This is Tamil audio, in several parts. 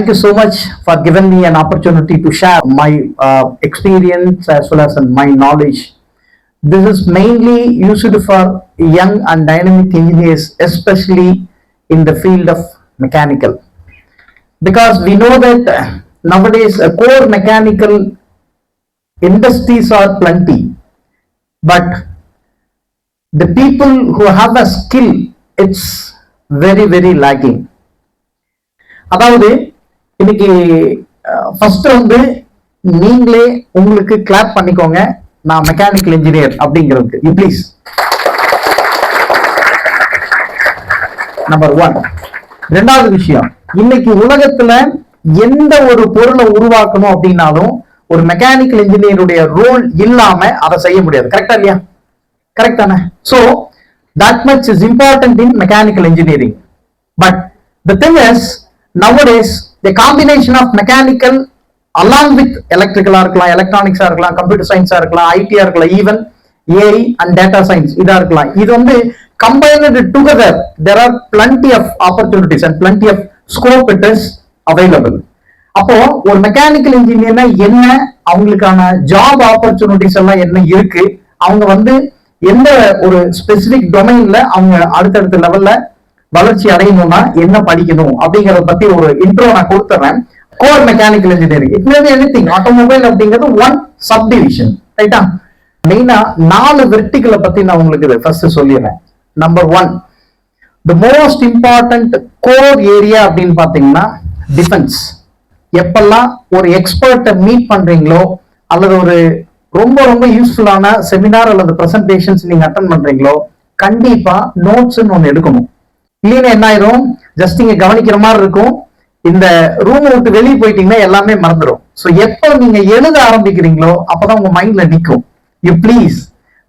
Thank you so much for giving me an opportunity to share my experience as well as my knowledge. This is mainly used for young and dynamic engineers, especially in the field of mechanical. Because we know that nowadays core mechanical industries are plenty, but the people who have a skill, it's very lacking. அதாவது இன்னைக்கு ஃபர்ஸ்ட் வந்து நீங்களே உங்களுக்கு கிளாப் பண்ணிக்கோங்க, நான் மெக்கானிக்கல் இன்ஜினியர் அப்படிங்கிறதுக்கு. You please. நம்பர் 1. ரெண்டாவது விஷயம், இன்னைக்கு உலகத்துல எந்த ஒரு பொருளை உருவாக்கணும் அப்படின்னாலும் ஒரு மெக்கானிக்கல் இன்ஜினியருடைய ரோல் இல்லாம அதை செய்ய முடியாது. கரெக்டா இல்லையா? கரெக்ட் தானே? So that much is important in mechanical engineering. But the thing is, nowadays the combination of mechanical along with electrical இருக்கலாம், எலக்ட்ரானிக்ஸா இருக்கலாம், கம்ப்யூட்டர் சயின்ஸா இருக்கலாம், ஐடி இருக்கலாம், even AI and data science இதா இருக்கலாம். இது வந்து combined together there are plenty of opportunities and plenty of scope it is available. அப்போ ஒரு மெக்கானிக்கல் இன்ஜினியர்னா என்ன, அவங்களுக்கான ஜாப் ஆப்பர்ச்சுனிட்டிஸ் எல்லாம் என்ன இருக்கு, அவங்க வந்து எந்த ஒரு ஸ்பெசிபிக் டொமைன்ல அவங்க அடுத்தடுத்த லெவல்ல வளர்ச்சி அடையணும்னா என்ன படிக்கணும் அப்படிங்கறத பத்தி ஒரு இன்ட்ரோ நான் கொடுத்துறேன். Core mechanical engineering it may be anything. Automobile அப்படிங்கிறது ஒன் சப் டிவிஷன், ரைட்டா? மெயினா 4 வெர்டிகலை பத்தி நான் உங்களுக்கு ஃபர்ஸ்ட் சொல்லிடுறேன். Number 1, the most important core area அப்படின்னு பாத்தீங்கன்னா டிஃபென்ஸ். எப்பெல்லாம் ஒரு எக்ஸ்பர்ட்டை மீட் பண்றீங்களோ அல்லது ஒரு ரொம்ப யூஸ்ஃபுல்லான செமினார் அல்லது பிரசன்டேஷன்ஸ் நீங்க அட்டன் பண்றீங்களோ, கண்டிப்பா நோட்ஸ் ஒன்னு எடுக்கணும். இல்லைன்னா என்ன ஆயிரும், ஜஸ்ட் நீங்க கவனிக்கிற மாதிரி இருக்கும், இந்த ரூம் விட்டு வெளியே போயிட்டீங்கன்னா எல்லாமே மறந்துடும். ஸோ எப்போ நீங்க எழுத ஆரம்பிக்கிறீங்களோ அப்பதான் உங்க மைண்ட்ல நிற்கும். யூ ப்ளீஸ்,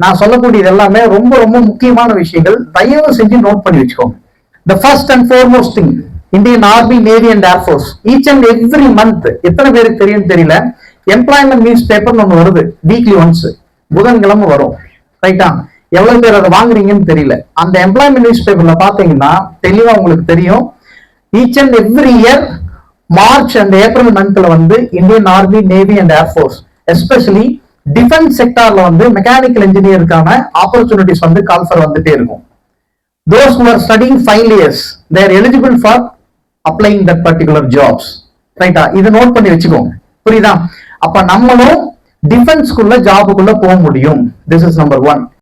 நான் சொல்லக்கூடியது எல்லாமே ரொம்ப முக்கியமான விஷயங்கள், தயவு செஞ்சு நோட் பண்ணி வச்சுக்கோங்க. The first and foremost thing, Indian army, navy and air force each and every month, எத்தனை பேருக்கு தெரியும் தெரியல, எம்ப்ளாய்மெண்ட் நியூஸ் பேப்பர்னு ஒன்று வருது, வீக்லி ஒன்ஸ், புதன்கிழமை வரும், ரைட்டா? எவ்வளவு பேர் அதை வாங்குறீங்கன்னு தெரியல. அந்த எம்ப்ளாய்மெண்ட் நியூஸ் பேப்பர்ல பாத்தீங்கன்னா தெளிவா உங்களுக்கு தெரியும், each and every year March and April மந்த்ல வந்து Indian army, navy and air force especially defence செக்டார்ல வந்து மெக்கானிக்கல் இன்ஜினியருக்கான ஆப்பர்ச்சுனிட்டிஸ் வந்து கால்ஃபர் வந்துட்டே இருக்கும். Those who are studying final years they are eligible for applying that particular jobs, ரைட்டா? இதை நோட் பண்ணி வச்சுக்கோங்க, புரியுதா? அப்ப நம்மளும் டிஃபென்ஸ்க்குள்ள ஜாபுக்குள்ள போக முடியும். This is number 1.